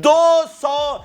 200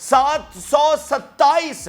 727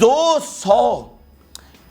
200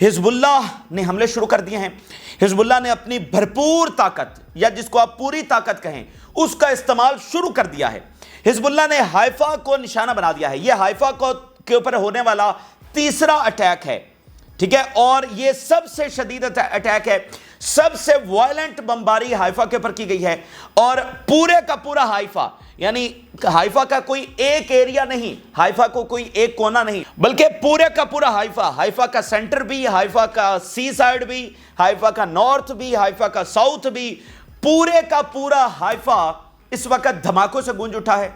حزب اللہ نے حملے شروع کر دیے ہیں. حزب اللہ نے اپنی بھرپور طاقت, یا جس کو آپ پوری طاقت کہیں, اس کا استعمال شروع کر دیا ہے. حزب اللہ نے حائفہ کو نشانہ بنا دیا ہے. یہ حائفہ کے اوپر ہونے والا تیسرا اٹیک ہے, ٹھیک ہے, اور یہ سب سے شدید اٹیک ہے, سب سے وائلنٹ بمباری حائفہ کے اوپر کی گئی ہے. اور پورے کا پورا حائفہ, یعنی حائفہ کا کوئی ایک ایریا نہیں, حائفہ کو کوئی ایک کونا نہیں, بلکہ پورے کا پورا حائفہ, حائفہ کا سینٹر بھی, حائفہ کا سی سائڈ بھی, حائفہ کا نارتھ بھی, حائفہ کا ساؤتھ بھی, پورے کا پورا حائفہ اس وقت دھماکوں سے گونج اٹھا ہے.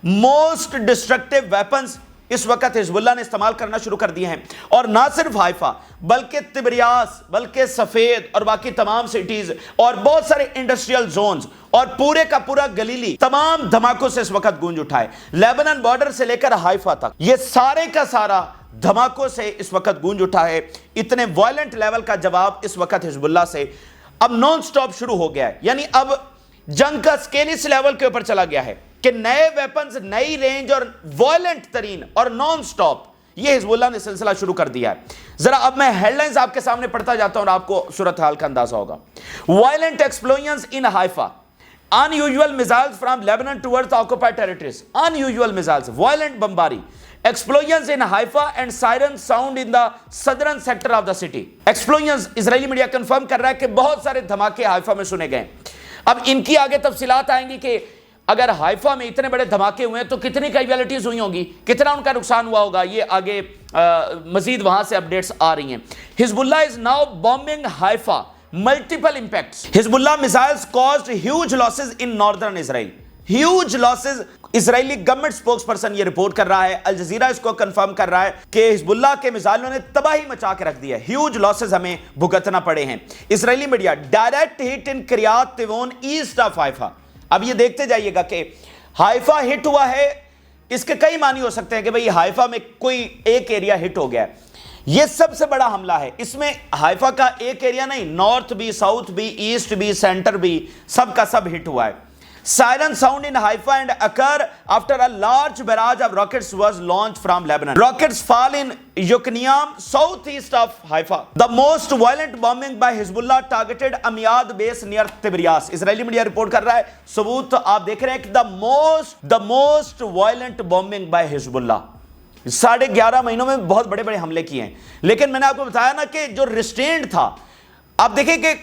موسٹ ڈسٹرکٹیو ویپنز اس وقت حزب اللہ نے استعمال کرنا شروع کر دیے ہیں. اور نہ صرف حائفہ بلکہ تبریاس, بلکہ سفید اور باقی تمام سٹیز اور بہت سارے انڈسٹریل زونز اور پورے کا پورا گلیلی تمام دھماکوں سے اس وقت گونج اٹھا ہے. لیبنان بارڈر سے لے کر حائفہ تک یہ سارے کا سارا دھماکوں سے اس وقت گونج اٹھا ہے. اتنے وائلنٹ لیول کا جواب اس وقت حزب اللہ سے اب نان سٹاپ شروع ہو گیا ہے. یعنی اب جنگ کا سکیل اس لیول کے اوپر چلا گیا ہے کہ نئے ویپنز, نئی رینج اور وائلنٹ ترین اور نان سٹاپ یہ حزب اللہ نے سلسلہ شروع کر دیا ہے. ذرا اب میں ہیڈ لائنز آپ کے سامنے پڑھتا جاتا ہوں اور آپ کو صورتحال کا اندازہ ہوگا. Violent explosions in Haifa, unusual missiles from Lebanon towards the occupied territories, unusual missiles, violent bombardment, explosions in Haifa and siren sound in the southern sector of the city. Explosions Israeli media confirm کر رہا ہے کہ بہت سارے دھماکے حائفہ میں سنے گئے. اب ان کی آگے تفصیلات آئیں گی کہ اگر حائفہ میں اتنے بڑے دھماکے ہوئے ہیں تو کتنی کیجویلٹیز ہوئی ہوں گی, کتنا ان کا نقصان ہوا ہوگا, یہ آگے مزید وہاں سے اپڈیٹس آ رہی ہیں. حزب اللہ is now bombing Haifa, multiple impacts. حزب اللہ missiles caused huge losses in northern Israel. Huge losses. Israeli government spokes person یہ رپورٹ کر رہا ہے, الجزیرہ اس کو کنفرم کر رہا ہے کہ حزب اللہ کے میزائلوں نے تباہی مچا کے رکھ دی ہے. ہیوج لاسز ہمیں بھگتنا پڑے ہیں. Israeli media direct hit in Kiryat Tivon east of Haifa. اب یہ دیکھتے جائیے گا کہ حائفہ ہٹ ہوا ہے, اس کے کئی معنی ہو سکتے ہیں کہ بھئی حائفہ میں کوئی ایک ایریا ہٹ ہو گیا ہے. یہ سب سے بڑا حملہ ہے. اس میں حائفہ کا ایک ایریا نہیں, نارتھ بھی, ساؤتھ بھی, ایسٹ بھی, سینٹر بھی, سب کا سب ہٹ ہوا ہے. Siren sound in Haifa and occur after a large barrage of rockets was launched from Lebanon. Rockets fall in Yokneam, southeast of Haifa. The most violent bombing by Hezbollah targeted Amiad base near Tiberias. Israeli media report کر رہا ہے, ثبوت آپ دیکھ رہے ہیں کہ the most violent bombing by Hezbollah. 11.5 مہینوں میں بہت بڑے بڑے حملے کیے ہیں. لیکن میں نے آپ کو بتایا نا کہ جو ریسٹرینٹ تھا, آپ دیکھیں کہ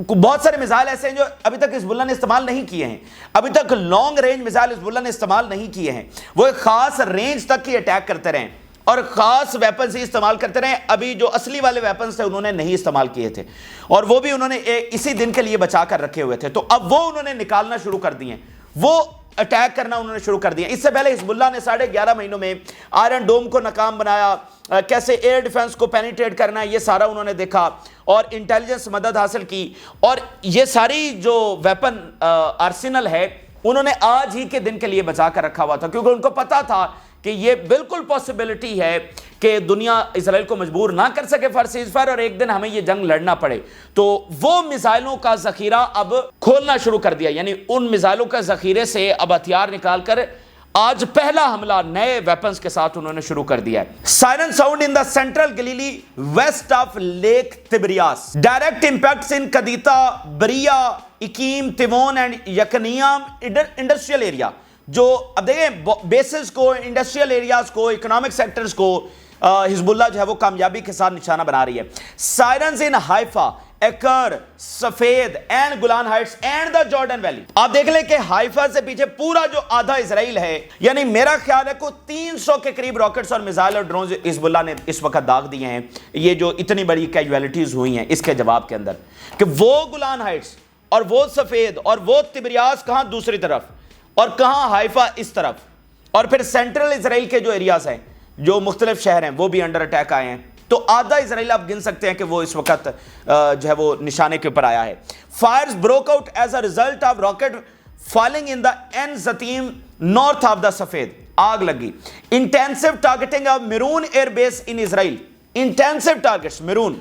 بہت سارے میزائل ایسے ہیں جو ابھی تک حزب اللہ نے استعمال نہیں کیے ہیں. ابھی تک لانگ رینج میزائل حزب اللہ نے استعمال نہیں کیے ہیں. وہ ایک خاص رینج تک ہی اٹیک کرتے رہے اور خاص ویپنز ہی استعمال کرتے رہے. ابھی جو اصلی والے ویپنز تھے انہوں نے نہیں استعمال کیے تھے, اور وہ بھی انہوں نے اسی دن کے لیے بچا کر رکھے ہوئے تھے. تو اب وہ انہوں نے نکالنا شروع کر دیے, وہ اٹیک کرنا انہوں نے شروع کر دیا. اس سے پہلے حزب اللہ نے 11.5 مہینوں میں آئرن ڈوم کو ناکام بنایا, کیسے ایئر ڈیفنس کو پینیٹریٹ کرنا ہے یہ سارا انہوں نے دیکھا, اور انٹیلیجنس مدد حاصل کی. اور یہ ساری جو ویپن آرسینل ہے انہوں نے آج ہی کے دن کے لیے بچا کر رکھا ہوا تھا, کیونکہ ان کو پتا تھا کہ یہ بالکل پاسبلٹی ہے کہ دنیا اسرائیل کو مجبور نہ کر سکے فار سیز فائر, اور ایک دن ہمیں یہ جنگ لڑنا پڑے. تو وہ میزائلوں کا ذخیرہ اب کھولنا شروع کر دیا, یعنی ان میزائلوں کا ذخیرے سے اب ہتھیار نکال کر آج پہلا حملہ نئے ویپنز کے ساتھ انہوں نے شروع کر دیا ہے. Siren sound in the central Galilee west of lake Tiberias. Direct impacts in Kadita, Biriya, Akim, Timon and Yokneam industrial area. جو اب دیکھیں بیسز کو, انڈسٹریل ایریاز کو, اکنامک سیکٹرز کو حزب اللہ جو ہے وہ کامیابی کے ساتھ نشانہ بنا رہی ہے. سائرنز ان حائفہ, ایکر, سفید and گولان heights and the Jordan valley. آپ دیکھ لیں کہ حائفہ سے پیچھے پورا جو آدھا اسرائیل ہے, یعنی میرا خیال ہے کو 300 کے قریب راکٹس اور میزائل اور ڈرونز حزب اللہ نے اس وقت داغ دیے ہیں. یہ جو اتنی بڑی کیجویلٹیز ہوئی ہیں اس کے جواب کے اندر, کہ وہ گولان ہائٹس اور وہ سفید اور وہ تبریاس کہاں دوسری طرف, اور کہاں حائفہ اس طرف, اور پھر سینٹرل اسرائیل کے جو ایریاز ہیں, جو مختلف شہر ہیں, وہ بھی انڈر اٹیک آئے ہیں. تو آدھا اسرائیل آپ گن سکتے ہیں کہ وہ اس وقت جو ہے وہ نشانے کے اوپر آیا ہے. Fires broke out as a result of rocket falling in the Ein Zeitim north of the Safed. آگ لگی. Intensive targeting of Meron air base in Israel. Intensive targets Meron.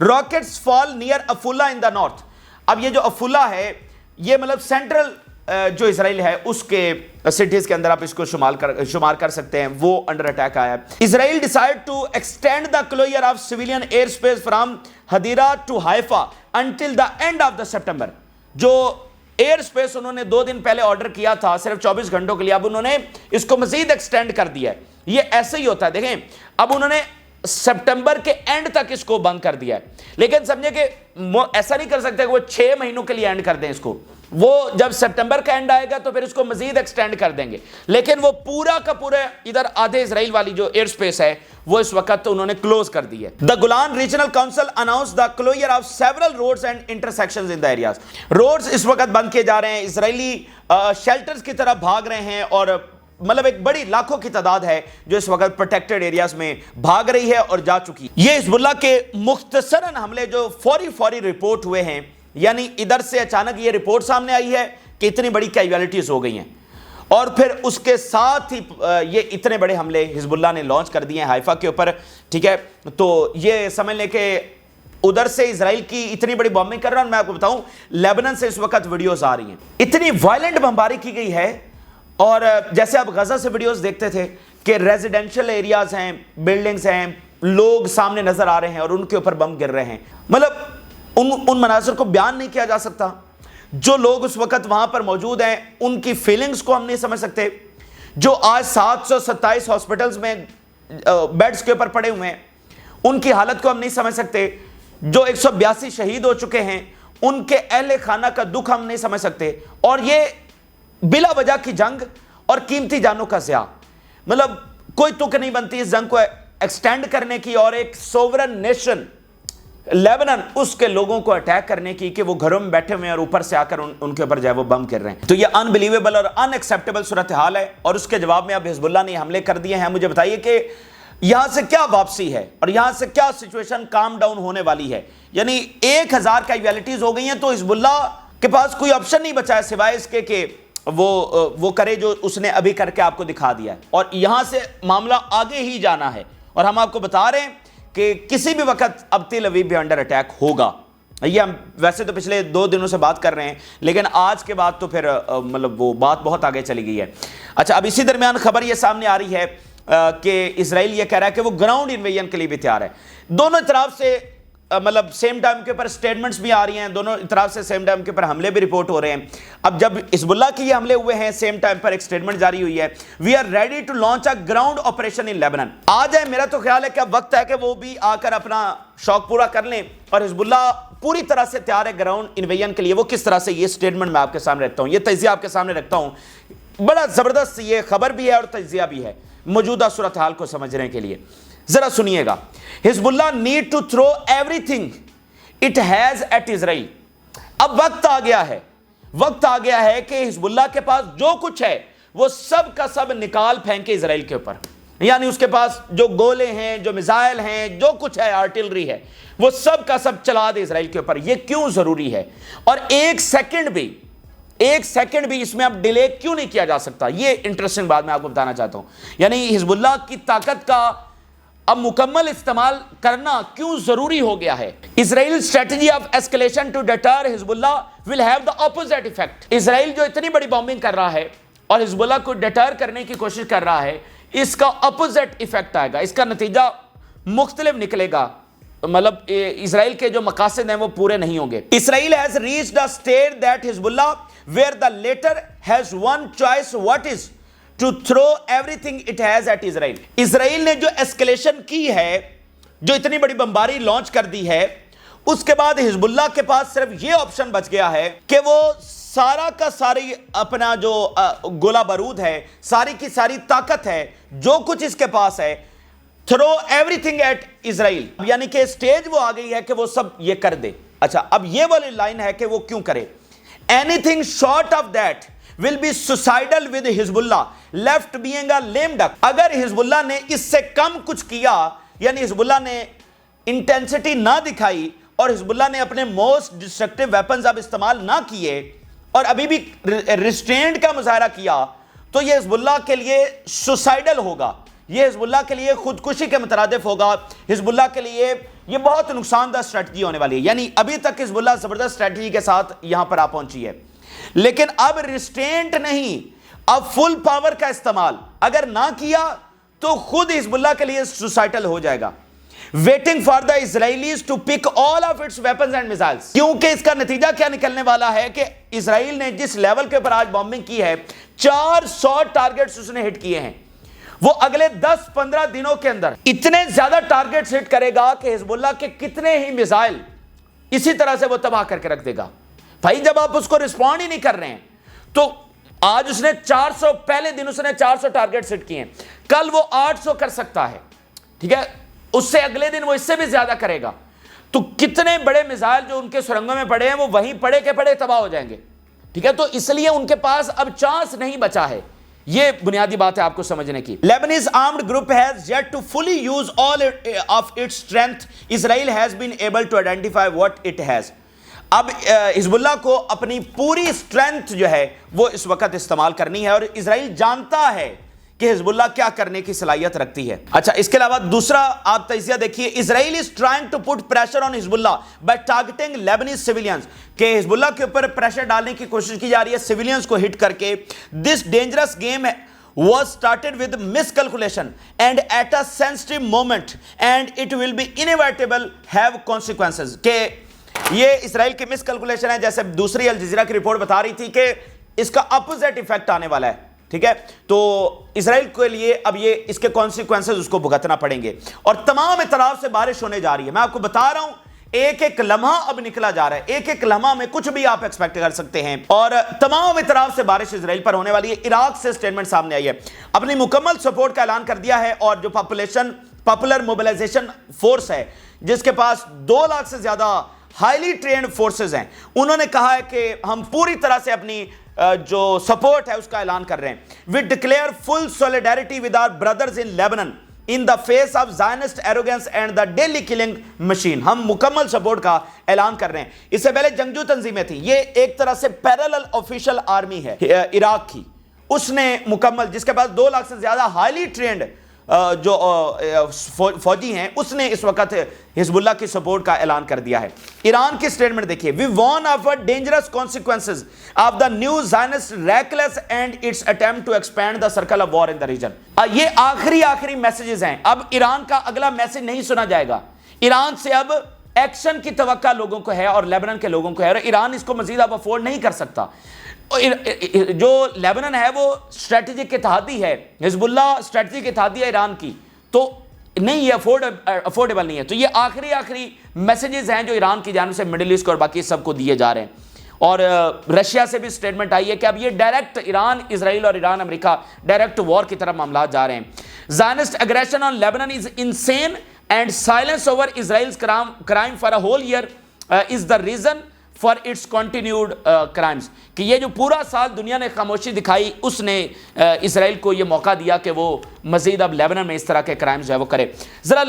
Rockets fall near Afula in the north. اب یہ جو افولہ ہے یہ مطلب central جو اسرائیل ہے اس کے سٹیز کے اندر آپ اس کو شمار کر سکتے ہیں، وہ انڈر اٹیک آیا ہے۔ Israel decide to extend the closure of civilian air space from Hadera to Haifa until the end of the September. جو ایئر سپیس انہوں نے 2 دن پہلے آرڈر کیا تھا صرف 24 گھنٹوں کے لیے، اب انہوں نے اس کو مزید ایکسٹینڈ کر دیا ہے۔ یہ ایسے ہی ہوتا ہے، دیکھیں اب انہوں نے سپٹمبر کے اینڈ تک اس کو بند کر دیا ہے، لیکن سمجھے کہ ایسا نہیں کر سکتے کہ وہ 6 مہینوں کے لیے اینڈ کر دیں اس کو، وہ جب سپٹمبر کا اینڈ آئے گا تو پھر اس کو مزید ایکسٹینڈ کر دیں گے، لیکن وہ پورا کا پورا ادھر آدھے اسرائیل والی جو ایئر سپیس ہے وہ اس وقت انہوں نے کلوز کر دی ہے۔ The Golan regional council announce the closure of several roads and intersections in the areas. Roads اس وقت بند کیے جا رہے ہیں، اسرائیلی شیلٹرز کی طرف بھاگ رہے ہیں، اور مطلب ایک بڑی لاکھوں کی تعداد ہے جو اس وقت پروٹیکٹڈ ایریاز میں بھاگ رہی ہے اور جا چکی۔ یہ حزب اللہ کے مختصراً حملے جو فوری رپورٹ ہوئے ہیں، یعنی ادھر سے اچانک یہ رپورٹ سامنے آئی ہے کہ اتنی بڑی کیجویلٹیز ہو گئی ہیں، اور پھر اس کے ساتھ ہی یہ اتنے بڑے حملے حزب اللہ نے لانچ کر دیے ہیں حیفا کے اوپر، ٹھیک ہے۔ تو یہ سمجھ لیں کہ ادھر سے اسرائیل کی اتنی بڑی بامبنگ کر رہا ہوں۔ میں آپ کو بتاؤں لیبنان سے اس وقت ویڈیوز آ رہی ہیں، اتنی وائلنٹ بمباری کی گئی ہے، اور جیسے آپ غزہ سے ویڈیوز دیکھتے تھے کہ ریزیڈینشل ایریاز ہیں، بلڈنگز ہیں، لوگ سامنے نظر آ رہے ہیں اور ان کے اوپر بم گر رہے ہیں، مطلب ان مناظر کو بیان نہیں کیا جا سکتا۔ جو لوگ اس وقت وہاں پر موجود ہیں ان کی فیلنگز کو ہم نہیں سمجھ سکتے، جو آج 727 ہاسپٹلز میں بیڈز کے اوپر پڑے ہوئے ہیں ان کی حالت کو ہم نہیں سمجھ سکتے، جو 182 شہید ہو چکے ہیں ان کے اہل خانہ کا دکھ ہم نہیں سمجھ سکتے، اور یہ بلا وجہ کی جنگ اور قیمتی جانوں کا ضیاع، مطلب کوئی تک نہیں بنتی اس جنگ کو ایکسٹینڈ کرنے کی، اور ایک سوورن نیشن لیبنان اس کے لوگوں کو اٹیک کرنے کی کہ وہ گھروں میں بیٹھے ہوئے ہیں اور اوپر سے آ کر ان کے اوپر جو ہے وہ بم گر رہے ہیں۔ تو یہ انبلیویبل اور ان ایکسیپٹیبل صورتحال ہے، اور اس کے جواب میں اب حزب اللہ نے حملے کر دیے ہیں۔ مجھے بتائیے کہ یہاں سے کیا واپسی ہے اور یہاں سے کیا سچویشن کام ڈاؤن ہونے والی ہے؟ یعنی 1000 کیجویلٹیز ہو گئی ہیں، تو حزب اللہ کے پاس کوئی آپشن نہیں بچا ہے سوائے اس کے کہ وہ کرے جو اس نے ابھی کر کے آپ کو دکھا دیا ہے، اور یہاں سے معاملہ آگے ہی جانا ہے، اور ہم آپ کو بتا رہے ہیں کہ کسی بھی وقت اب تل ابیب بھی انڈر اٹیک ہوگا۔ یہ ہم ویسے تو پچھلے 2 دنوں سے بات کر رہے ہیں، لیکن آج کے بعد تو پھر مطلب وہ بات بہت آگے چلی گئی ہے۔ اچھا، اب اسی درمیان خبر یہ سامنے آ رہی ہے کہ اسرائیل یہ کہہ رہا ہے کہ وہ گراؤنڈ انویژن کے لیے بھی تیار ہے۔ دونوں طرف سے مطلب سیم ٹائم کے اوپر سٹیٹمنٹس بھی آ رہی ہیں، دونوں طرف سے سیم ٹائم کے اوپر حملے بھی رپورٹ ہو رہے ہیں۔ اب جب حزب اللہ کی یہ حملے ہوئے ہیں، سیم ٹائم پر ایک سٹیٹمنٹ جاری ہوئی ہے، we are ready to launch a ground operation in Lebanon. آ جائے، میرا تو خیال ہے کہ اب وقت ہے کہ وہ بھی آ کر اپنا شوق پورا کر لیں، اور حزب اللہ پوری طرح سے تیار ہے گراؤنڈ انویژن کے لیے۔ وہ کس طرح سے، یہ سٹیٹمنٹ میں آپ کے سامنے رکھتا ہوں، یہ تجزیہ آپ کے سامنے رکھتا ہوں، بڑا زبردست یہ خبر بھی ہے اور تجزیہ بھی ہے موجودہ صورتحال کو سمجھنے کے لیے۔ ذرا سنیے گا، Hezbollah need to throw everything it has at Israel. اب وقت آ گیا ہے کہ حزب اللہ کے پاس جو کچھ ہے وہ سب کا سب نکال پھینکے اسرائیل کے اوپر، یعنی اس کے پاس جو گولے ہیں، جو میزائل ہیں، جو کچھ ہے، آرٹلری ہے، وہ سب کا سب چلا دے اسرائیل کے اوپر۔ یہ کیوں ضروری ہے؟ اور ایک سیکنڈ بھی اس میں اب ڈیلے کیوں نہیں کیا جا سکتا؟ یہ انٹرسٹنگ بات میں آپ کو بتانا چاہتا ہوں، یعنی حزب اللہ کی طاقت کا اب مکمل استعمال کرنا کیوں ضروری ہو گیا ہے۔ Israel strategy of escalation to deter Hezbollah will have the opposite effect. Israel جو اتنی بڑی بامبنگ کر رہا ہے اور حزب اللہ کو ڈیٹر کرنے کی کوشش کر رہا ہے، اس کا اپوزٹ افیکٹ آئے گا، اس کا نتیجہ مختلف نکلے گا، مطلب اسرائیل کے جو مقاصد ہیں وہ پورے نہیں ہوں گے۔ اسرائیل has reached a state that Hezbollah where the latter has one choice, what is to throw everything it has at Israel۔ اسرائیل نے جو ایسکیلیشن کی ہے، جو اتنی بڑی بمباری لانچ کر دی ہے، اس کے بعد حزب اللہ کے پاس صرف یہ آپشن بچ گیا ہے کہ وہ سارا کا ساری اپنا جو گولہ بارود ہے، ساری کی ساری طاقت ہے، جو کچھ اس کے پاس ہے، تھرو ایوری تھنگ ایٹ اسرائیل، یعنی کہ سٹیج وہ آ گئی ہے کہ وہ سب یہ کر دے۔ اچھا، اب یہ والی لائن ہے کہ وہ کیوں کرے، any thing short of that will be suicidal with حزب اللہ left being a lame duck۔ اگر حزب اللہ نے اس سے کم کچھ کیا، یعنی حزب اللہ نے انٹینسٹی نہ دکھائی اور حزب اللہ نے اپنے موسٹ ڈسٹرکٹیو ویپنز اب استعمال نہ کیے اور ابھی بھی ریسٹرینٹ کا مظاہرہ کیا، تو یہ حزب اللہ کے لیے سوسائڈل ہوگا، یہ حزب اللہ کے لیے خودکشی کے مترادف ہوگا، حزب اللہ کے لیے یہ بہت نقصان دہ اسٹریٹجی ہونے والی ہے۔ یعنی ابھی تک حزب اللہ زبردست اسٹریٹجی کے ساتھ یہاں پر آ پہنچی ہے، لیکن اب ریسٹینٹ نہیں، اب فل پاور کا استعمال اگر نہ کیا تو خود حزب اللہ کے لیے سوسائٹل ہو جائے گا. waiting for the Israelis to pick all of its weapons and missiles. کیونکہ اس کا نتیجہ کیا نکلنے والا ہے کہ اسرائیل نے جس لیول کے پر آج بومبنگ کی ہے 400 ٹارگٹس اس نے ہٹ کیے ہیں، وہ اگلے 10-15 دنوں کے اندر اتنے زیادہ ٹارگٹس ہٹ کرے گا کہ حزب اللہ کے کتنے ہی میزائل اسی طرح سے وہ تباہ کر کے رکھ دے گا. بھائی جب آپ اس کو رسپونڈ ہی نہیں کر رہے ہیں تو آج اس نے 400 پہلے دن اس نے 400 ٹارگٹس ہٹ کیے ہیں، کل وہ 800 کر سکتا ہے، ٹھیک ہے، اس سے اگلے دن وہ اس سے بھی زیادہ کرے گا. تو کتنے بڑے میزائل جو ان کے سرنگوں میں پڑے ہیں وہ وہیں پڑے کے پڑے تباہ ہو جائیں گے، ٹھیک ہے. تو اس لیے ان کے پاس اب چانس نہیں بچا ہے. یہ بنیادی بات ہے آپ کو سمجھنے کی. Lebanese armed group has yet to fully use all of its strength. Israel has been able to identify what it has. اب حزب اللہ کو اپنی پوری اسٹرینتھ جو ہے وہ اس وقت استعمال کرنی ہے، اور اسرائیل جانتا ہے کہ حزب اللہ کیا کرنے کی صلاحیت رکھتی ہے. اچھا، اس کے علاوہ دوسرا آپ تجزیہ دیکھیے. اسرائیل is trying to put pressure on حزب اللہ by targeting Lebanese civilians. کہ حزب اللہ کے اوپر پریشر ڈالنے کی کوشش کی جا رہی ہے سیویلینز کو ہٹ کر کے. This dangerous game was started with miscalculation and at a sensitive moment and it will be inevitable have consequences. کہ یہ اسرائیل کی مس کیلکولیشن ہے، جیسے دوسری الجزیرہ کی رپورٹ بتا رہی تھی کہ اس کا اپوزٹ ایفیکٹ آنے والا ہے، ٹھیک ہے. تو اسرائیل کے لیے اب یہ اس کے کانسیکوینسز اس کو بھگتنا پڑیں گے، اور تمام اطراف سے بارش ہونے جا رہی ہے. میں آپ کو بتا رہا ہوں ایک ایک لمحہ اب نکلا جا رہا ہے، ایک ایک لمحہ میں کچھ بھی آپ ایکسپیکٹ کر سکتے ہیں، اور تمام اطراف سے بارش اسرائیل پر ہونے والی ہے. عراق سے سٹیٹمنٹ سامنے آئی ہے، اپنی مکمل سپورٹ کا اعلان کر دیا ہے، اور جو پاپولر موبلائزیشن فورس ہے جس کے پاس 2 لاکھ سے زیادہ ہائیلی ٹرینڈ فورسز ہیں، انہوں نے کہا ہے کہ ہم پوری طرح سے اپنی جو سپورٹ ہے اس کا اعلان کر رہے ہیں. We declare full solidarity with our brothers in Lebanon in the face of Zionist arrogance and the daily killing machine. ہم مکمل سپورٹ کا اعلان کر رہے ہیں. اس سے پہلے جنگجو تنظیمیں تھیں، یہ ایک طرح سے پیرالل آفیشل آرمی ہے عراق کی، اس نے مکمل، جس کے پاس 2 لاکھ سے زیادہ ہائیلی ٹرینڈ جو فوجی ہیں، اس نے اس وقت حزب اللہ کی سپورٹ کا اعلان کر دیا ہے. ایران کی سٹیٹمنٹ دیکھیے. We warn of dangerous consequences of the new Zionist reckless and its attempt to expand the circle of war in the region. یہ آخری میسیجز ہیں. اب ایران کا اگلا میسیج نہیں سنا جائے گا. ایران سے اب ایکشن کی توقع لوگوں کو ہے اور لیبنان کے لوگوں کو ہے، اور ایران اس کو مزید اب افورڈ نہیں کر سکتا. جو لیبنان ہے وہ اسٹریٹجک اتحادی ہے، حزب اللہ اسٹریٹجک اتحادی ہے ایران کی، تو نہیں یہ افورڈیبل نہیں ہے. تو یہ آخری میسیجز ہیں جو ایران کی جانب سے مڈل ایسٹ اور باقی سب کو دیے جا رہے ہیں. اور رشیا سے بھی سٹیٹمنٹ آئی ہے کہ اب یہ ڈائریکٹ ایران اسرائیل اور ایران امریکہ ڈائریکٹ وار کی طرف معاملات جا رہے ہیں. Zionist aggression on Lebanon is insane and silence over Israel's crime for a whole year is the reason for its continued crimes. کہ یہ جو پورا سال دنیا نے خاموشی دکھائی، اس نے اسرائیل کو یہ موقع دیا کہ وہ مزید اب لیبنان میں اس طرح کے کرائمز جو ہے وہ کرے. ذرا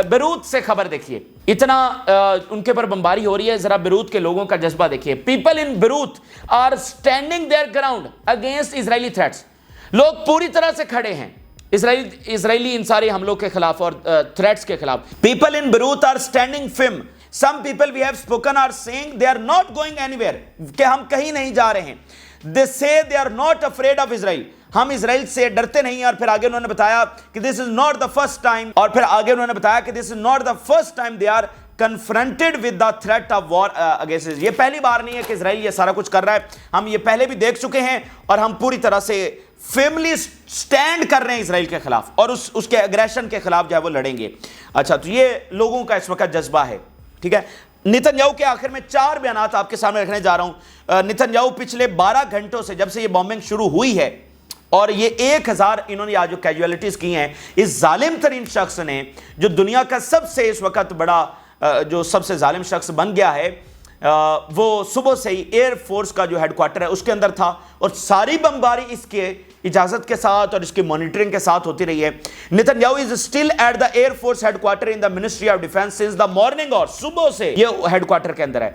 بیروت سے خبر دیکھیے، اتنا ان کے پر بمباری ہو رہی ہے. ذرا بیروت کے لوگوں کا جذبہ دیکھیے. People in Beirut are standing their ground against Israeli threats. لوگ پوری طرح سے کھڑے ہیں اسرائیلی انصاری حملوں کے خلاف اور تھریٹس کے خلاف. People in Beirut are standing firm. Some people we have spoken are saying they are not going anywhere. کہ ہم کہیں نہیں جا رہے ہیں. They say they are not afraid of Israel. ہم اسرائیل سے ڈرتے نہیں. اور پھر آگے انہوں نے بتایا کہ this is not the first time. اور پھر آگے انہوں نے بتایا کہ this is not the first time they are confronted with the threat of war against Israel. یہ پہلی بار نہیں ہے کہ اسرائیل یہ سارا کچھ کر رہا ہے. ہم یہ پہلے بھی دیکھ چکے ہیں، اور ہم پوری طرح سے فیملی سٹینڈ کر رہے ہیں اسرائیل کے خلاف، اور اس کے اگریشن کے خلاف جو ہے وہ لڑیں گے. اچھا، تو یہ لوگوں کا اس وقت جذبہ ہے، ٹھیک ہے. نتن یاہو کے آخر میں 4 بیانات آپ کے سامنے رکھنے جا رہا ہوں. نتن یاہو پچھلے 12 گھنٹوں سے جب سے یہ بومبنگ شروع ہوئی ہے، اور یہ 1000 انہوں نے آج جو کیجویلٹیز کی ہیں، اس ظالم ترین شخص نے جو دنیا کا سب سے اس وقت بڑا جو سب سے ظالم شخص بن گیا ہے، وہ صبح سے ہی ایئر فورس کا جو ہیڈ کوارٹر ہے اس کے اندر تھا، اور ساری بمباری اس کے اجازت کے ساتھ اور اس کی مانیٹرنگ کے ساتھ ہوتی رہی ہے. Netanyahu is still at the air force headquarter in the ministry of defence since the morning, اور صبح سے یہ ہیڈ کوارٹر کے اندر ہے.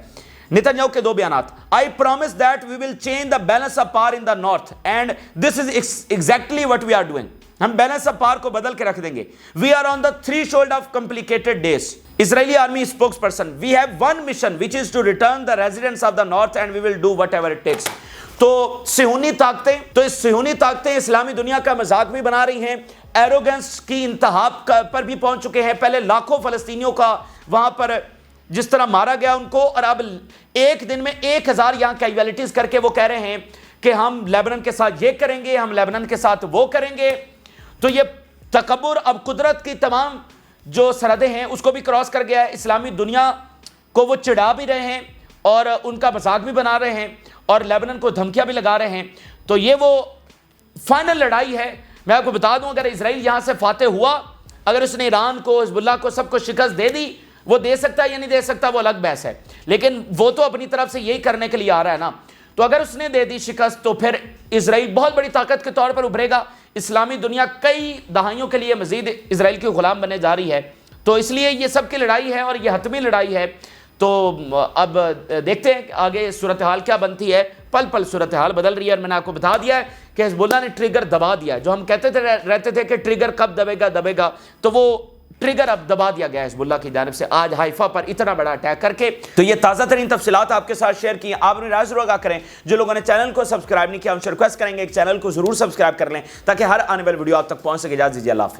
نتن یاہو کے 2 بیانات. I promise that we will change the balance of power in the north and this is exactly what we are doing. ہم balance of power کو بدل کے رکھ دیں گے. We are on the threshold of complicated days. Israeli army spokesperson, we have one mission which is to return the residents of the north and we will do whatever it takes. تو صہیونی طاقتیں اسلامی دنیا کا مذاق بھی بنا رہی ہیں, ایروگنس کی انتہا پر بھی پہنچ چکے ہیں. پہلے لاکھوں فلسطینیوں کا وہاں پر جس طرح مارا گیا ان کو, اور اب ایک دن میں 1000 یہاں کیجویلٹیز کر کے وہ کہہ رہے ہیں کہ ہم لیبنن کے ساتھ یہ کریں گے, ہم لیبنن کے ساتھ وہ کریں گے. تو یہ تکبر اب قدرت کی تمام جو سرحدیں ہیں اس کو بھی کراس کر گیا ہے. اسلامی دنیا کو وہ چڑھا بھی رہے ہیں اور ان کا مذاق بھی بنا رہے ہیں اور لیبنن کو دھمکیاں بھی لگا رہے ہیں. تو یہ وہ فائنل لڑائی ہے. میں آپ کو بتا دوں, اگر اسرائیل یہاں سے فاتح ہوا, اگر اس نے ایران کو, حزب اللہ کو, سب کو شکست دے دی, وہ دے سکتا ہے یا نہیں دے سکتا وہ الگ بحث ہے, لیکن وہ تو اپنی طرف سے یہی کرنے کے لیے آ رہا ہے نا. تو اگر اس نے دے دی شکست تو پھر اسرائیل بہت بڑی طاقت کے طور پر ابھرے گا. اسلامی دنیا کئی دہائیوں کے لیے مزید اسرائیل کی غلام بننے جا رہی ہے. تو اس لیے یہ سب کی لڑائی ہے اور یہ حتمی لڑائی ہے. تو اب دیکھتے ہیں کہ آگے صورتحال کیا بنتی ہے. پل پل صورتحال بدل رہی ہے, اور میں نے آپ کو بتا دیا ہے کہ حزب اللہ نے ٹریگر دبا دیا. جو ہم کہتے رہتے تھے کہ ٹریگر کب دبے گا, تو وہ ٹریگر اب دبا دیا گیا حزب اللہ کی جانب سے آج حائفہ پر اتنا بڑا اٹیک کر کے. تو یہ تازہ ترین تفصیلات آپ کے ساتھ شیئر کی. آپ نے رائے ضرور آگاہ کریں. جو لوگوں نے چینل کو سبسکرائب نہیں کیا ان سے ریکویسٹ کریں گے کہ چینل کو ضرور سبسکرائب کر لیں تاکہ ہر آنے والی ویڈیو آپ تک پہنچ سکے. اجازت دیجیے, اللہ حافظ.